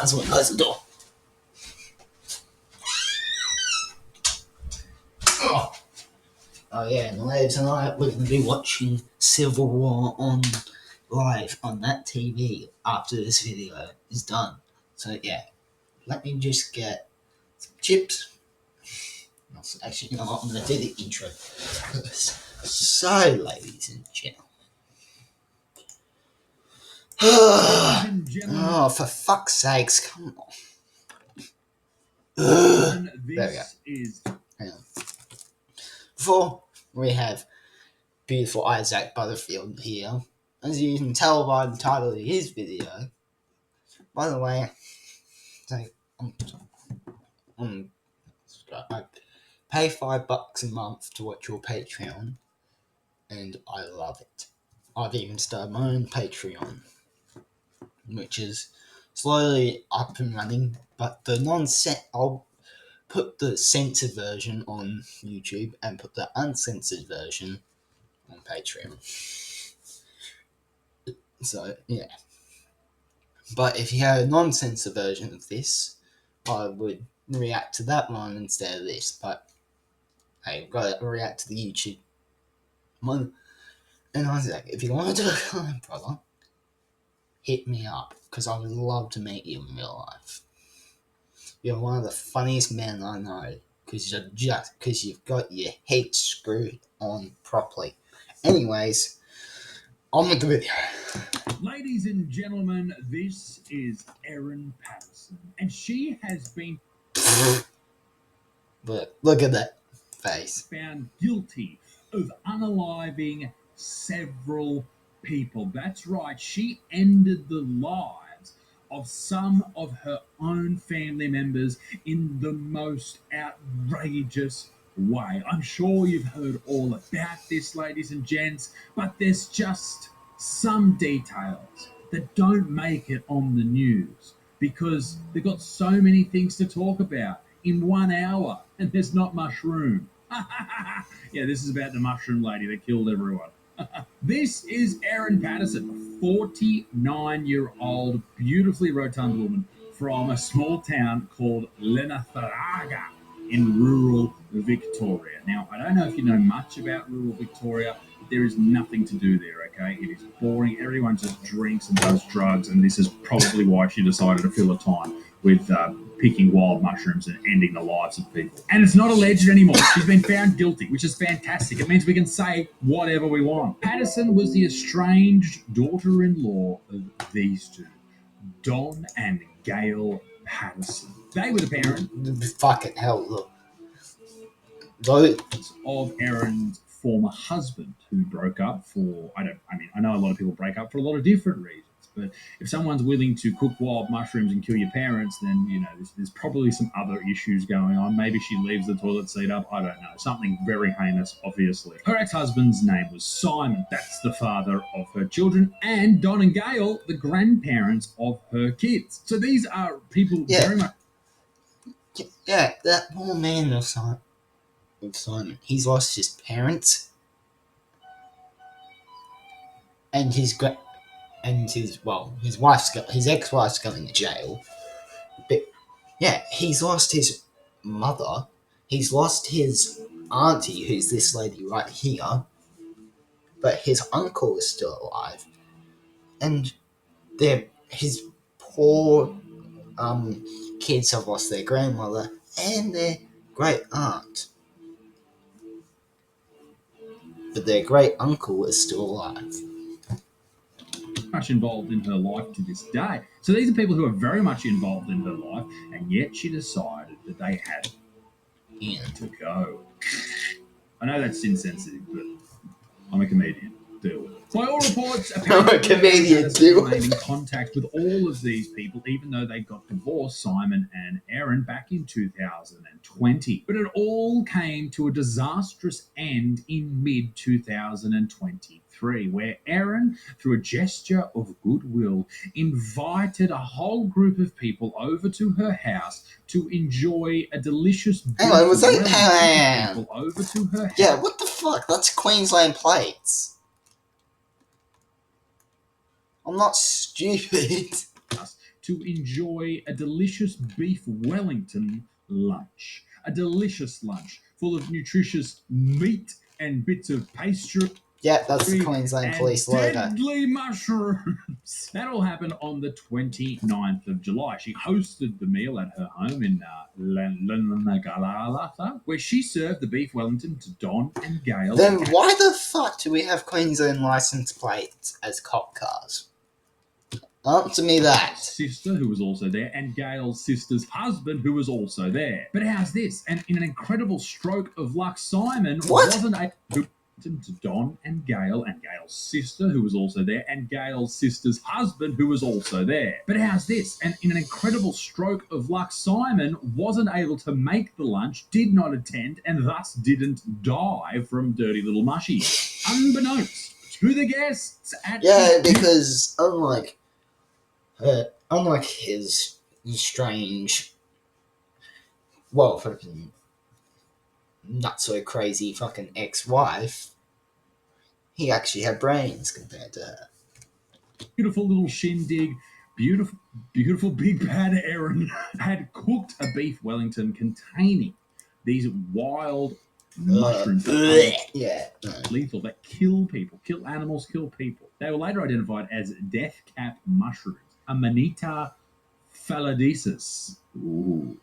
as well close the door. Oh yeah, and later tonight we're going to be watching Civil War on live on that TV after this video is done. So yeah, let me just get some chips. Actually, you know what? I'm going to do the intro first. So, ladies and gentlemen. Oh, for fuck's sakes, come on. There we go. Hang on. Before we have beautiful Isaac Butterfield here, as you can tell by the title of his video. By the way, I pay $5 a month to watch your Patreon, and I love it. I've even started my own Patreon, which is slowly up and running, but the I'll put the censored version on YouTube and put the uncensored version on Patreon. So, yeah. But if you had a non-censored version of this, I would react to that one instead of this. But, hey, I've got to react to the YouTube one. And I was like, if you want to do a brother, hit me up, because I would love to meet you in real life. You're one of the funniest men I know, because you've got your head screwed on properly. Anyways, on with the video. Ladies and gentlemen, this is Erin Patterson, and she has been Look at that face. Found guilty of unaliving several people. That's right, she ended the lives of some of her own family members in the most outrageous way. I'm sure you've heard all about this, ladies and gents, but there's just some details that don't make it on the news because they've got so many things to talk about in 1 hour and there's not much room. Yeah, this is about the mushroom lady that killed everyone. This is Erin Patterson, a 49-year-old, beautifully rotund woman from a small town called Lenatharaga in rural Victoria. Now, I don't know if you know much about rural Victoria, but there is nothing to do there, okay? It is boring. Everyone just drinks and does drugs, and this is probably why she decided to fill her time with picking wild mushrooms and ending the lives of people. And it's not alleged anymore. She's been found guilty, which is fantastic. It means we can say whatever we want. Patterson was the estranged daughter-in-law of these two, Don and Gail Patterson. They were the parents. Fucking hell, look. Those of Erin's former husband, who broke up for, I know a lot of people break up for a lot of different reasons, but if someone's willing to cook wild mushrooms and kill your parents, then, you know, there's probably some other issues going on. Maybe she leaves the toilet seat up. I don't know. Something very heinous, obviously. Her ex-husband's name was Simon. That's the father of her children. And Don and Gail, the grandparents of her kids. So these are people very much... Yeah, that poor man of Simon. He's lost his parents. And his ex-wife's going to jail. But yeah, he's lost his mother. He's lost his auntie, who's this lady right here. But his uncle is still alive. And his poor kids have lost their grandmother and their great aunt. But their great uncle is still alive. Much involved in her life to this day. So these are people who are very much involved in her life, and yet she decided that they had to go. I know that's insensitive, but I'm a comedian. Deal with it. By all reports, apparently remained in contact with all of these people, even though they got divorced, Simon and Erin, back in 2020. But it all came to a disastrous end in mid-2023, where Erin, through a gesture of goodwill, invited a whole group of people over to her house to enjoy a delicious Anyway, was that people over to her house. Yeah, what the fuck? That's Queensland plates. I'm not stupid. to enjoy a delicious beef Wellington lunch. A delicious lunch full of nutritious meat and bits of pastry. Yeah, that's the Queensland and Police logo. deadly mushrooms. That all happened on the 29th of July. She hosted the meal at her home in Langalala, where she served the beef Wellington to Don and Gail. Then why the fuck do we have Queensland license plates as cop cars? Answer me that. Sister, who was also there, and Gail's sister's husband, who was also there. But how's this? And in an incredible stroke of luck, Simon wasn't able to Don and Gail's sister, who was also there, and Gail's sister's husband, who was also there. But how's this? And in an incredible stroke of luck, Simon wasn't able to make the lunch, did not attend, and thus didn't die from Dirty Little Mushy. Unbeknownst to the guests at because unlike his strange, well, fucking not so crazy fucking ex-wife, he actually had brains compared to her. Beautiful little shindig, beautiful big bad Erin had cooked a beef Wellington containing these wild mushrooms lethal, that kill people, kill animals, kill people. They were later identified as death cap mushrooms, Amanita phallodesis. Ooh.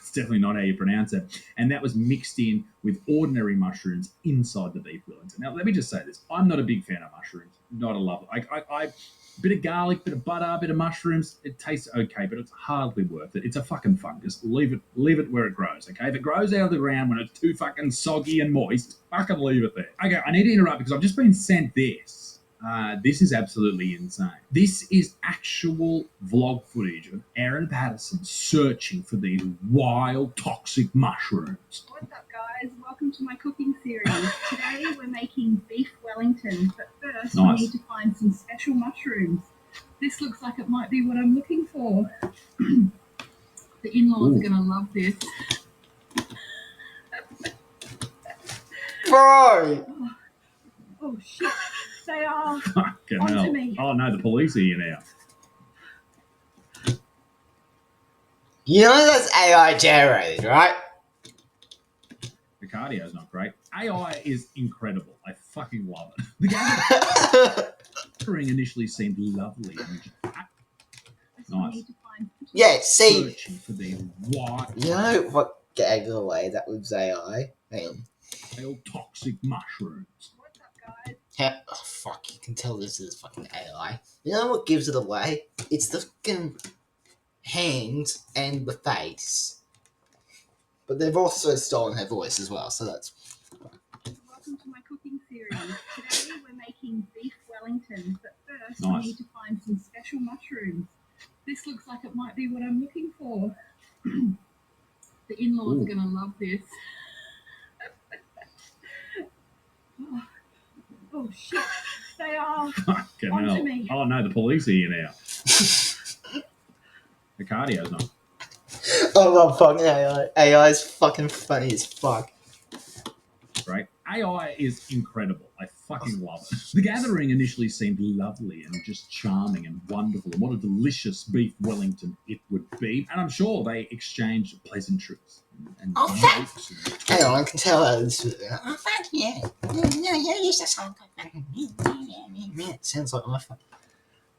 It's definitely not how you pronounce it. And that was mixed in with ordinary mushrooms inside the beef Wellington. Now, let me just say this. I'm not a big fan of mushrooms. Not a lover. I bit of garlic, bit of butter, bit of mushrooms. It tastes okay, but it's hardly worth it. It's a fucking fungus. Leave it where it grows, okay? If it grows out of the ground when it's too fucking soggy and moist, fucking leave it there. Okay, I need to interrupt because I've just been sent this. This is absolutely insane. This is actual vlog footage of Erin Patterson searching for these wild, toxic mushrooms. What's up, guys? Welcome to my cooking series. Today we're making beef Wellington, but first we need to find some special mushrooms. This looks like it might be what I'm looking for. The in-laws are going to love this. Bro! Oh, shit. They are fucking onto hell. me. Oh no, the police are here now. You know that's AI generated, right? The cardio's not great. AI is incredible. I fucking love it. The gathering initially seemed lovely. Nice. Yeah, see. Searching for these wild, you know what gave it away? That was AI. Hang on. Toxic mushrooms. What's up, guys? Oh, fuck, you can tell this is fucking AI. You know what gives it away? It's the fucking hands and the face. But they've also stolen her voice as well, so that's... Welcome to my cooking series. Today we're making beef Wellington, but first we need to find some special mushrooms. This looks like it might be what I'm looking for. The in-laws are going to love this. Oh shit, they are fucking onto hell. me. Oh no, the police are here now. The cardio's not. Oh, love fucking AI. AI is fucking funny as fuck. Right? AI is incredible. I fucking love it. The gathering initially seemed lovely and just charming and wonderful, and what a delicious beef Wellington it would be. And I'm sure they exchanged pleasantries and jokes. Hang on, I can tell how this is. Oh, fuck yeah. Yeah, you just sound like it sounds like my fucking.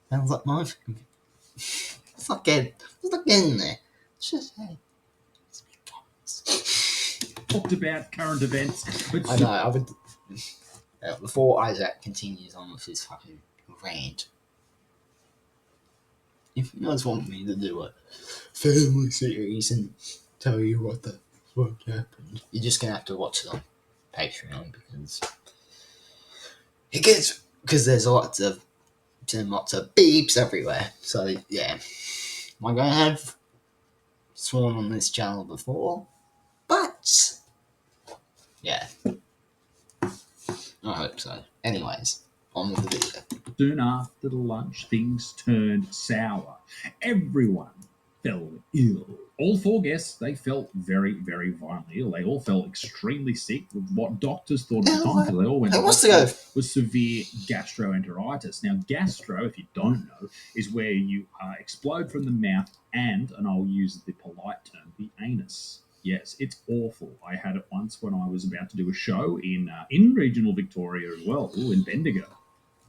Sounds like my fucking. It's not getting there. It's just, hey. Talked about current events, but I know, I would. Before Isaac continues on with his fucking rant, if you guys want me to do a family series and tell you what the fuck happened, you're just gonna have to watch it on Patreon because there's lots of beeps everywhere. So yeah, am I gonna have sworn on this channel before? But yeah, I hope so. Anyways, on with the video. soon after the lunch, things turned sour. Everyone fell ill. All 4 guests, they felt very, very violently ill. They all felt extremely sick with what doctors thought at the time, because they all went to hospital, was severe gastroenteritis. Now, gastro, if you don't know, is where you explode from the mouth and I'll use the polite term, the anus. Yes, it's awful. I had it once when I was about to do a show in regional Victoria as well, in Bendigo.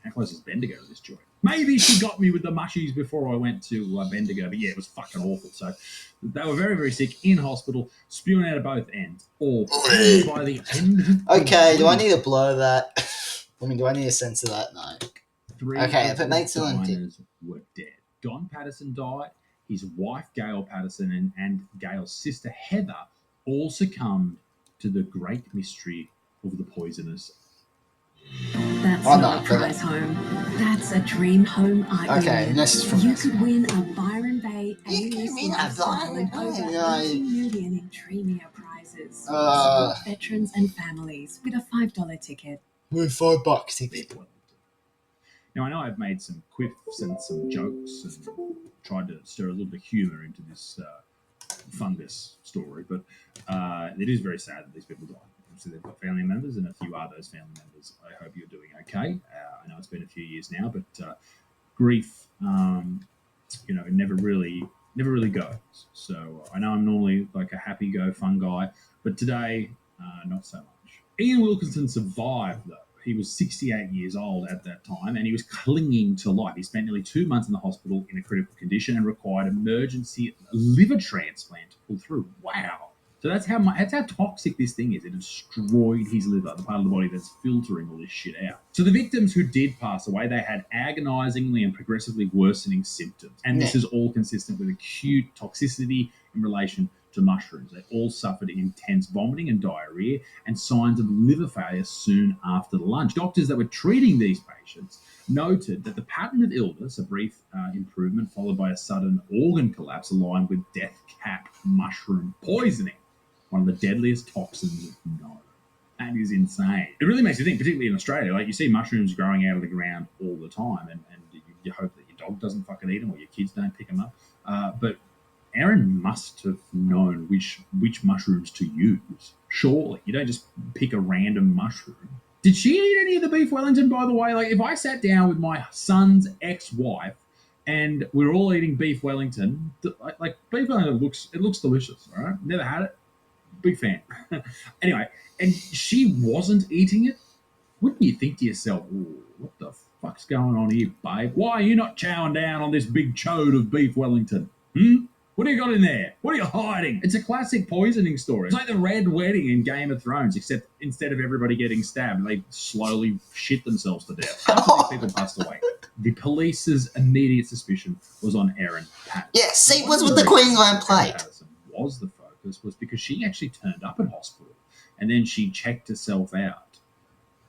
How close is Bendigo to this joint? Maybe she got me with the mushies before I went to Bendigo, but yeah, it was fucking awful. So they were very, very sick, in hospital, spewing out of both ends. Awful. And by the end. Okay, do I need to blow that? I mean, do I need to censor that? No. 3 Okay, of if it the makes it on diners were dead. Don Patterson died. His wife, Gail Patterson, and Gail's sister, Heather, all succumbed to the great mystery of the poisonous. That's not a prize home. That's a dream home art Okay, this is from You could win a Byron Bay You mean AES lifestyle and over I- 18 million in Dreamier prizes. Support veterans and families with a $5 ticket. With $5 ticket. Now, I know I've made some quiffs and some jokes and tried to stir a little bit of humour into this fungus story, but it is very sad that these people died. Obviously, they've got family members, and if you are those family members, I hope you're doing okay. I know it's been a few years now, but grief, it never really goes. So I know I'm normally like a happy-go fun guy, but today, not so much. Ian Wilkinson survived, though. He was 68 years old at that time, and he was clinging to life. He spent nearly 2 months in the hospital in a critical condition and required emergency liver transplant to pull through. Wow. So that's how toxic this thing is. It destroyed his liver, the part of the body that's filtering all this shit out. So the victims who did pass away, they had agonizingly and progressively worsening symptoms. And this is all consistent with acute toxicity in relation to mushrooms. They all suffered intense vomiting and diarrhea and signs of liver failure soon after the lunch. Doctors that were treating these patients noted that the pattern of illness, a brief improvement followed by a sudden organ collapse, aligned with death cap mushroom poisoning, one of the deadliest toxins known. That is insane. It really makes you think, particularly in Australia, like you see mushrooms growing out of the ground all the time, and you hope that your dog doesn't fucking eat them or your kids don't pick them up. But Erin must have known which mushrooms to use. Surely. You don't just pick a random mushroom. Did she eat any of the beef Wellington, by the way? Like, if I sat down with my son's ex-wife and we're all eating beef Wellington, like beef Wellington looks delicious, all right? Never had it. Big fan. Anyway, and she wasn't eating it, wouldn't you think to yourself, what the fuck's going on here, babe? Why are you not chowing down on this big chode of beef Wellington? What do you got in there? What are you hiding? It's a classic poisoning story. It's like the Red Wedding in Game of Thrones, except instead of everybody getting stabbed, they slowly shit themselves to death. After these people passed away, the police's immediate suspicion was on Erin Patterson. Yeah, see, was with the Queensland plate. Patterson was the focus, was because she actually turned up at hospital and then she checked herself out.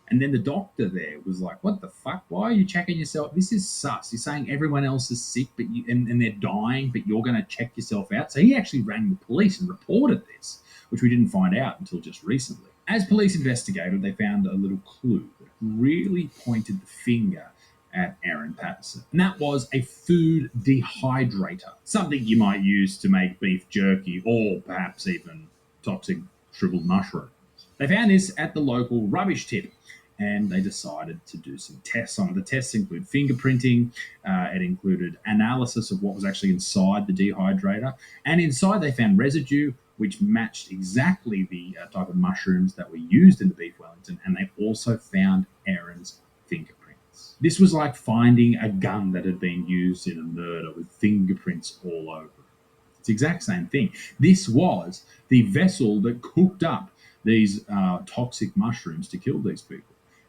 And then the doctor there was like, what the fuck? Why are you checking yourself? This is sus. You're saying everyone else is sick and they're dying, but you're going to check yourself out. So he actually rang the police and reported this, which we didn't find out until just recently. As police investigated, they found a little clue that really pointed the finger at Erin Patterson. And that was a food dehydrator, something you might use to make beef jerky or perhaps even toxic shriveled mushrooms. They found this at the local rubbish tip, and they decided to do some tests on it. The tests include fingerprinting. It included analysis of what was actually inside the dehydrator. And inside they found residue, which matched exactly the type of mushrooms that were used in the beef Wellington. And they also found Erin's fingerprints. This was like finding a gun that had been used in a murder with fingerprints all over it. It's the exact same thing. This was the vessel that cooked up these toxic mushrooms to kill these people.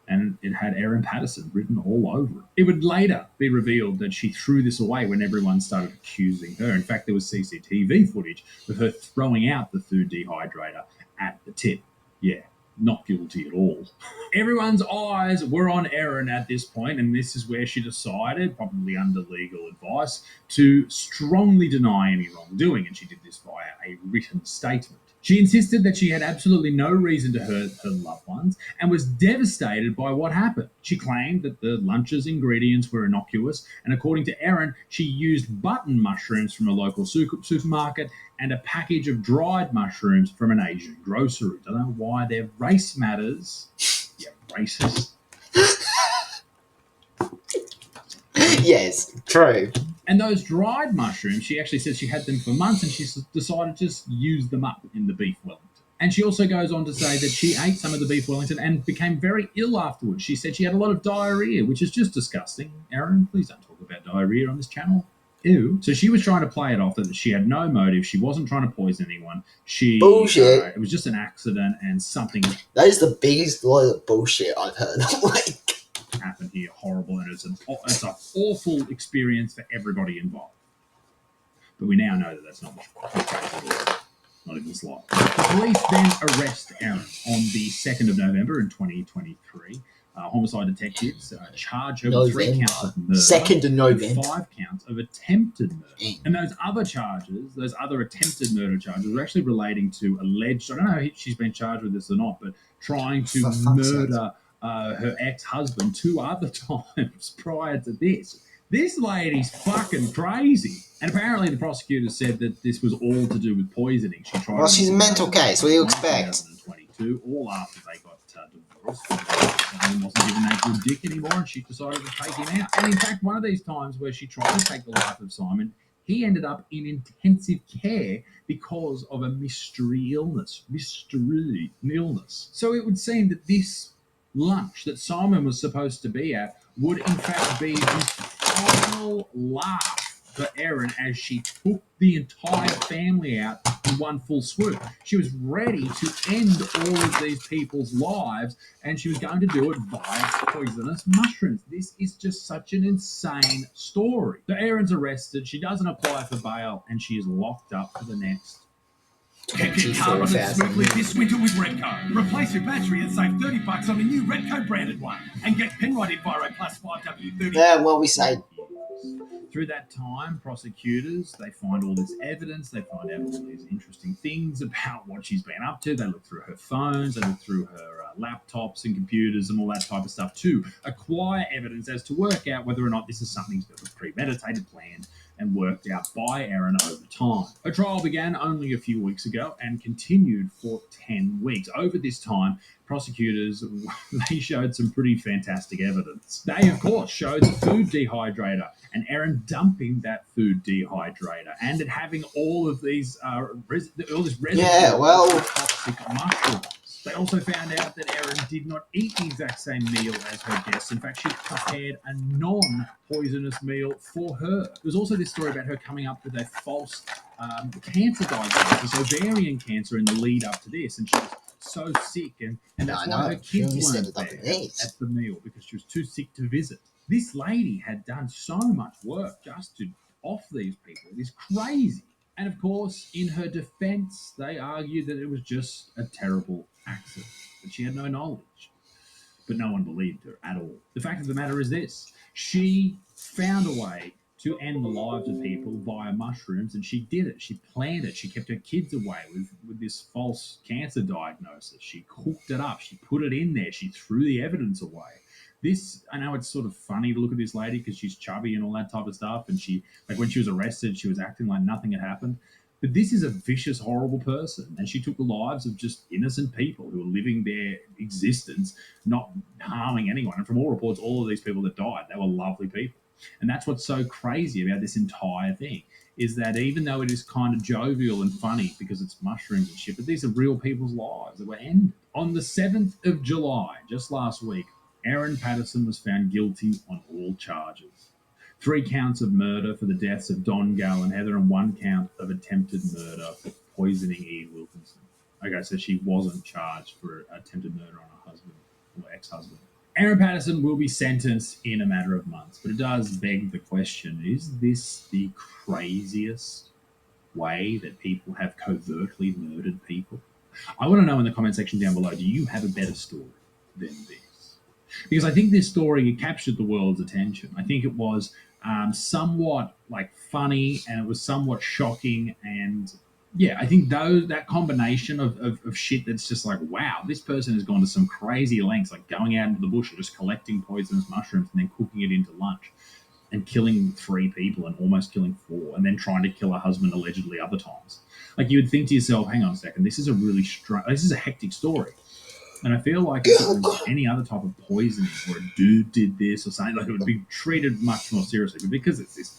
And it had Erin Patterson written all over it. It would later be revealed that she threw this away when everyone started accusing her. In fact, there was CCTV footage of her throwing out the food dehydrator at the tip. Yeah, not guilty at all. Everyone's eyes were on Erin at this point, and this is where she decided, probably under legal advice, to strongly deny any wrongdoing. And she did this via a written statement. She insisted that she had absolutely no reason to hurt her loved ones and was devastated by what happened. She claimed that the lunch's ingredients were innocuous, and according to Erin, she used button mushrooms from a local supermarket and a package of dried mushrooms from an Asian grocery. Don't know why their race matters. Yeah, racist. Yes, true. And those dried mushrooms, she actually says she had them for months and she decided to just use them up in the beef Wellington. And she also goes on to say that she ate some of the beef Wellington and became very ill afterwards. She said she had a lot of diarrhea, which is just disgusting. Erin, please don't talk about diarrhea on this channel. Ew. So she was trying to play it off that she had no motive. She wasn't trying to poison anyone. Bullshit. It was just an accident and something. That is the biggest load of bullshit I've heard. Like, happened here, horrible, and it's an awful experience for everybody involved. But we now know that that's not not even slight. The police then arrest Erin on the 2nd of November in 2023. Homicide detectives charge her with 3 counts of murder, 2nd of November, and 5 counts of attempted murder. And those other charges, those other attempted murder charges, were actually relating to alleged. I don't know if she's been charged with this or not, but trying to murder her ex-husband 2 other times prior to this. This lady's fucking crazy. And apparently the prosecutor said that this was all to do with poisoning. She's a mental case. What do you expect? 2022, all after they got divorced. He wasn't giving that good dick anymore, and she decided to take him out. And in fact, one of these times where she tried to take the life of Simon, he ended up in intensive care because of a mystery illness. So it would seem that this lunch that Simon was supposed to be at would in fact be the final laugh for Erin as she took the entire family out in one full swoop. She was ready to end all of these people's lives, and she was going to do it via poisonous mushrooms. This is just such an insane story. So Erin's arrested, she doesn't apply for bail, and she is locked up for the next. Get your car running smoothly this winter with Redco. Replace your battery and save $30 on a new Redco branded one. And get Penrite Enviro Plus 5W30. Yeah, well, we say. Through that time, prosecutors, they find all this evidence, they find out all these interesting things about what she's been up to. They look through her phones, they look through her laptops and computers and all that type of stuff to acquire evidence as to work out whether or not this is something that was premeditated, planned, and worked out by Erin over time. Her trial began only a few weeks ago and continued for 10 weeks. Over this time, prosecutors, they showed some pretty fantastic evidence. They, of course, showed the food dehydrator and Erin dumping that food dehydrator and it having all of these, all this residue of toxic mushrooms. They also found out that Erin did not eat the exact same meal as her guests. In fact, she prepared a non-poisonous meal for her. There was also this story about her coming up with a false cancer diagnosis, ovarian cancer, in the lead up to this, and she was so sick, and that's why her kids weren't there at the meal, because she was too sick to visit. This lady had done so much work just to off these people. It is crazy. And of course, in her defense, they argued that it was just a terrible accident, that she had no knowledge. But no one believed her at all. The fact of the matter is this: she found a way to end the lives of people via mushrooms, and she did it. She planned it. She kept her kids away with this false cancer diagnosis. She cooked it up. She put it in there. She threw the evidence away. This, I know it's sort of funny to look at this lady because she's chubby and all that type of stuff, and she, like, when she was arrested, she was acting like nothing had happened. But this is a vicious, horrible person, and she took the lives of just innocent people who were living their existence, not harming anyone. And from all reports, all of these people that died, they were lovely people. And that's what's so crazy about this entire thing, is that even though it is kind of jovial and funny because it's mushrooms and shit, but these are real people's lives that were ended. On the 7th of July, just last week, Erin Patterson was found guilty on all charges. 3 counts of murder for the deaths of Don, Gal, and Heather, and 1 count of attempted murder for poisoning Ian Wilkinson. Okay, so she wasn't charged for attempted murder on her husband or ex-husband. Erin Patterson will be sentenced in a matter of months, but it does beg the question, is this the craziest way that people have covertly murdered people? I want to know in the comment section down below, do you have a better story than this? Because I think this story captured the world's attention. I think it was somewhat like funny, and it was somewhat shocking, and yeah, I think that combination of shit that's just like, wow, this person has gone to some crazy lengths, like going out into the bush and just collecting poisonous mushrooms and then cooking it into lunch and killing 3 people and almost killing 4 and then trying to kill a husband allegedly other times. Like, you would think to yourself, hang on a second, this is a really this is a hectic story. And I feel like if it was any other type of poisoning or a dude did this or something, like, it would be treated much more seriously. But because it's this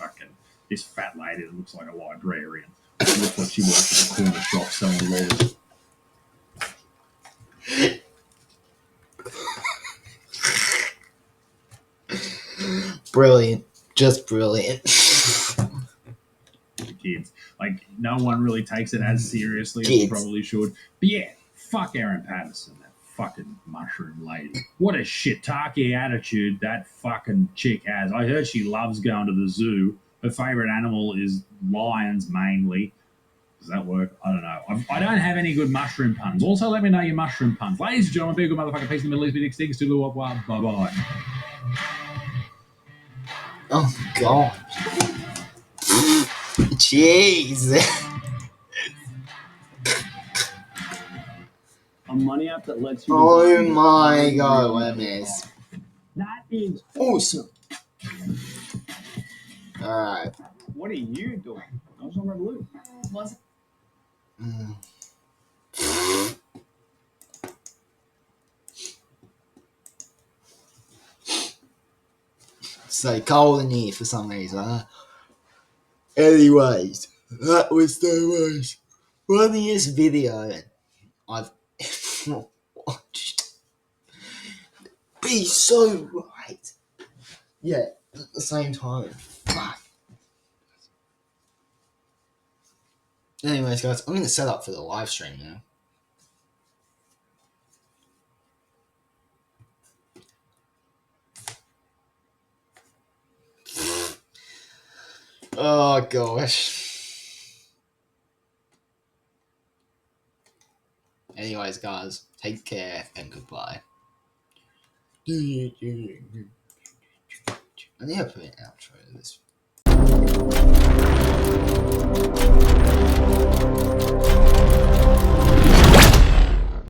fat lady that looks like a librarian, it looks like she works at a corner shop selling lawyers. Brilliant. Just brilliant. Kids. Like, no one really takes it as seriously as they probably should. But yeah, fuck Erin Patterson, that fucking mushroom lady. What a shiitake attitude that fucking chick has. I heard she loves going to the zoo. Her favorite animal is lions, mainly. Does that work? I don't know. I don't have any good mushroom puns. Also, let me know your mushroom puns. Ladies and gentlemen, be a good motherfucking peace in the Middle East. Big things to go up. Bye-bye. Oh, God. Jeez. A money app that lets you. Oh my God, what a mess. That is awesome. Alright. What are you doing? I was on Revolut. Was So cold in here for some reason, huh? Anyways, that was the most funniest video I've ever watched. Be so right. Yeah, at the same time. Fuck. Anyways, guys, I'm going to set up for the live stream now. Oh, gosh. Anyways, guys, take care and goodbye. I need to put an outro to this.